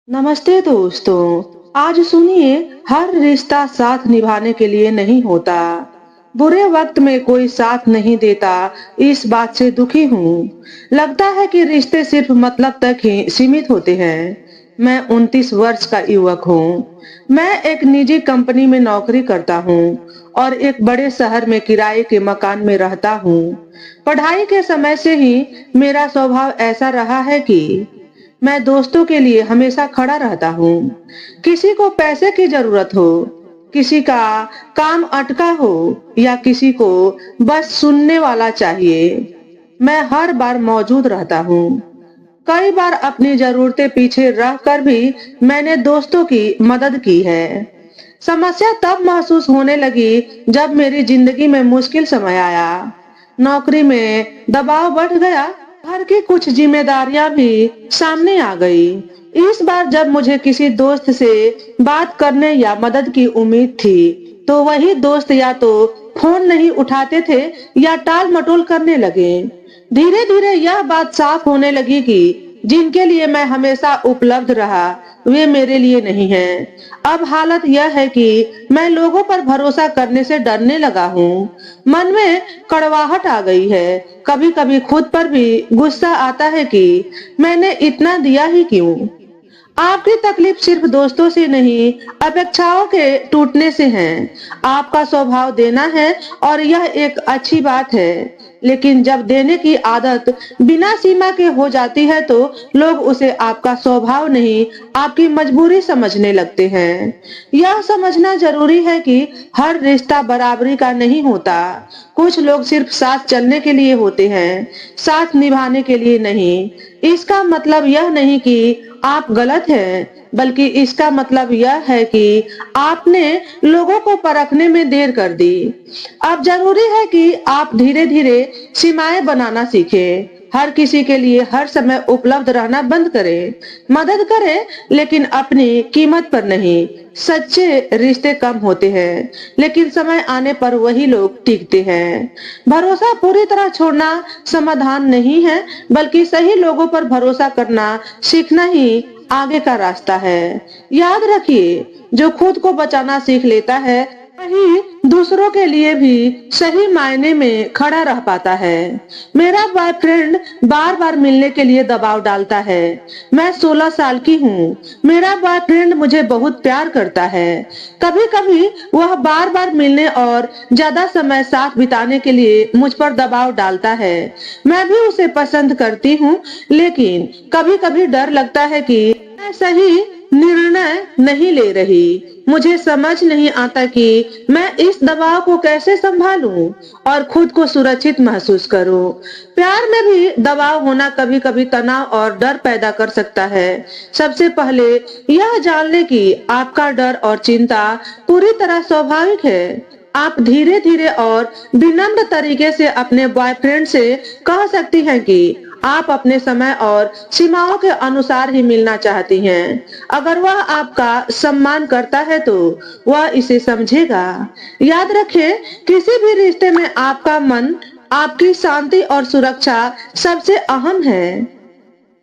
नमस्ते दोस्तों। आज सुनिए, हर रिश्ता साथ निभाने के लिए नहीं होता। बुरे वक्त में कोई साथ नहीं देता, इस बात से दुखी हूँ। लगता है कि रिश्ते सिर्फ मतलब तक ही सीमित होते हैं। मैं 29 वर्ष का युवक हूँ। मैं एक निजी कंपनी में नौकरी करता हूँ और एक बड़े शहर में किराए के मकान में रहता हूँ। पढ़ाई के समय से ही मेरा स्वभाव ऐसा रहा है कि मैं दोस्तों के लिए हमेशा खड़ा रहता हूँ। किसी को पैसे की जरूरत हो, किसी का काम अटका हो या किसी को बस सुनने वाला चाहिए, मैं हर बार मौजूद रहता हूँ। कई बार अपनी जरूरतें पीछे रख कर भी मैंने दोस्तों की मदद की है। समस्या तब महसूस होने लगी जब मेरी जिंदगी में मुश्किल समय आया। नौकरी में दबाव बढ़ गया, घर की कुछ जिम्मेदारियां भी सामने आ गई। इस बार जब मुझे किसी दोस्त से बात करने या मदद की उम्मीद थी, तो वही दोस्त या तो फोन नहीं उठाते थे या टाल मटोल करने लगे। धीरे धीरे यह बात साफ होने लगी कि जिनके लिए मैं हमेशा उपलब्ध रहा, वे मेरे लिए नहीं हैं। अब हालत यह है कि मैं लोगों पर भरोसा करने से डरने लगा हूँ। मन में कड़वाहट आ गई है। कभी कभी खुद पर भी गुस्सा आता है कि मैंने इतना दिया ही क्यों। आपकी तकलीफ सिर्फ दोस्तों से नहीं, अपेक्षाओं के टूटने से है। आपका स्वभाव देना है और यह एक अच्छी बात है। लेकिन जब देने की आदत बिना सीमा के हो जाती है तो लोग उसे आपका स्वभाव नहीं, आपकी मजबूरी समझने लगते हैं। यह समझना जरूरी है कि हर रिश्ता बराबरी का नहीं होता। कुछ लोग सिर्फ साथ चलने के लिए होते हैं, साथ निभाने के लिए नहीं। इसका मतलब यह नहीं कि आप गलत हैं, बल्कि इसका मतलब यह है कि आपने लोगों को परखने में देर कर दी। अब जरूरी है कि आप धीरे धीरे सीमाएं बनाना सीखें। हर किसी के लिए हर समय उपलब्ध रहना बंद करें। मदद करें, लेकिन अपनी कीमत पर नहीं। सच्चे रिश्ते कम होते हैं, लेकिन समय आने पर वही लोग टिकते हैं। भरोसा पूरी तरह छोड़ना समाधान नहीं है, बल्कि सही लोगों पर भरोसा करना सीखना ही आगे का रास्ता है। याद रखिए, जो खुद को बचाना सीख लेता है, वही दूसरों के लिए भी सही मायने में खड़ा रह पाता है। मेरा बॉयफ्रेंड बार बार मिलने के लिए दबाव डालता है। मैं 16 साल की हूँ। मेरा बॉयफ्रेंड मुझे बहुत प्यार करता है। कभी कभी वह बार बार मिलने और ज्यादा समय साथ बिताने के लिए मुझ पर दबाव डालता है। मैं भी उसे पसंद करती हूँ, लेकिन कभी कभी डर लगता है कि मैं सही निर्णय नहीं ले रही। मुझे समझ नहीं आता कि मैं इस दबाव को कैसे संभालूं और खुद को सुरक्षित महसूस करूं। प्यार में भी दबाव होना कभी कभी तनाव और डर पैदा कर सकता है। सबसे पहले यह जान ले कि आपका डर और चिंता पूरी तरह स्वाभाविक है। आप धीरे धीरे और विनम्र तरीके से अपने बॉयफ्रेंड से कह सकती हैं कि आप अपने समय और सीमाओं के अनुसार ही मिलना चाहती हैं। अगर वह आपका सम्मान करता है तो वह इसे समझेगा। याद रखें, किसी भी रिश्ते में आपका मन, आपकी शांति और सुरक्षा सबसे अहम है।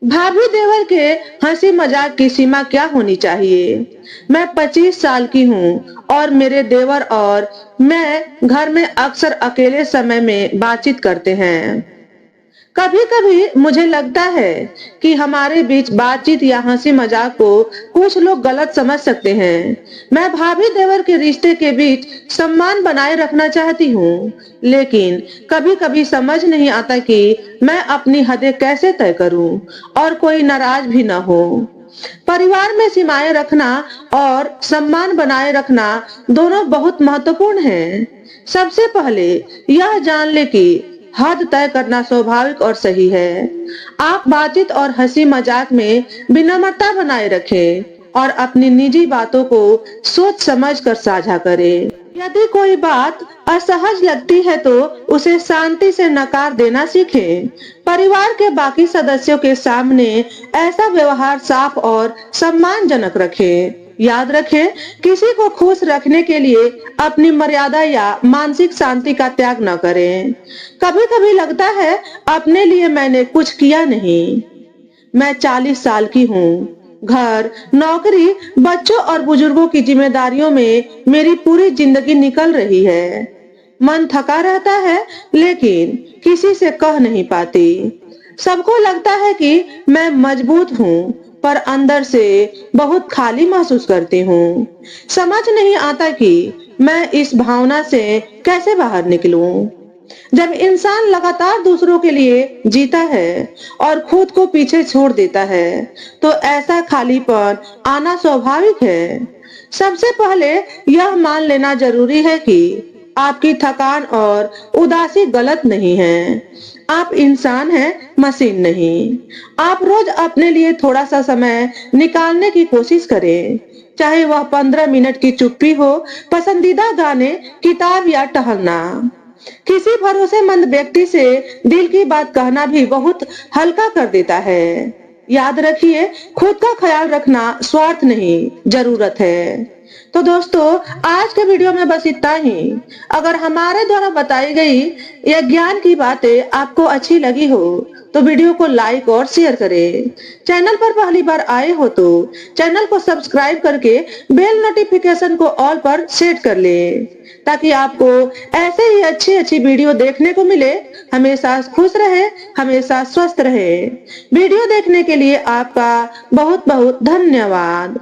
भाभी देवर के हंसी मजाक की सीमा क्या होनी चाहिए। मैं 25 साल की हूँ और मेरे देवर और मैं घर में अक्सर अकेले समय में बातचीत करते हैं। कभी कभी मुझे लगता है कि हमारे बीच बातचीत या हंसी मजाक को कुछ लोग गलत समझ सकते हैं। मैं भाभी देवर के रिश्ते के बीच सम्मान बनाए रखना चाहती हूँ, लेकिन कभी कभी समझ नहीं आता कि मैं अपनी हदें कैसे तय करूँ और कोई नाराज भी न हो। परिवार में सीमाएं रखना और सम्मान बनाए रखना दोनों बहुत महत्वपूर्ण हैं। सबसे पहले यह जान ले कि हद तय करना स्वाभाविक और सही है। आप बातचीत और हंसी मजाक में विनम्रता बनाए रखें और अपनी निजी बातों को सोच समझ कर साझा करें। यदि कोई बात असहज लगती है तो उसे शांति से नकार देना सीखें। परिवार के बाकी सदस्यों के सामने ऐसा व्यवहार साफ और सम्मानजनक रखें। याद रखें, किसी को खुश रखने के लिए अपनी मर्यादा या मानसिक शांति का त्याग न करें। कभी कभी लगता है अपने लिए मैंने कुछ किया नहीं। मैं 40 साल की हूँ। घर, नौकरी, बच्चों और बुजुर्गों की जिम्मेदारियों में मेरी पूरी जिंदगी निकल रही है। मन थका रहता है, लेकिन किसी से कह नहीं पाती। सबको लगता है कि मैं मजबूत हूँ, पर अंदर से बहुत खाली महसूस करती हूँ। समझ नहीं आता कि मैं इस भावना से कैसे बाहर निकलूं। जब इंसान लगातार दूसरों के लिए जीता है और खुद को पीछे छोड़ देता है, तो ऐसा खालीपन आना स्वाभाविक है। सबसे पहले यह मान लेना जरूरी है कि आपकी थकान और उदासी गलत नहीं है। आप इंसान हैं, मशीन नहीं। आप रोज अपने लिए थोड़ा सा समय निकालने की कोशिश करें, चाहे वह 15 मिनट की चुप्पी हो, पसंदीदा गाने, किताब या टहलना। किसी भरोसेमंद व्यक्ति से दिल की बात कहना भी बहुत हल्का कर देता है। याद रखिए, खुद का ख्याल रखना स्वार्थ नहीं, जरूरत है। तो दोस्तों, आज के वीडियो में बस इतना ही। अगर हमारे द्वारा बताई गई या ज्ञान की बातें आपको अच्छी लगी हो, तो वीडियो को लाइक और शेयर करें। चैनल पर पहली बार आए हो तो चैनल को सब्सक्राइब करके बेल नोटिफिकेशन को ऑल पर सेट कर लें, ताकि आपको ऐसे ही अच्छी अच्छी वीडियो देखने को मिले। हमेशा खुश रहे, हमेशा स्वस्थ रहे। वीडियो देखने के लिए आपका बहुत बहुत धन्यवाद।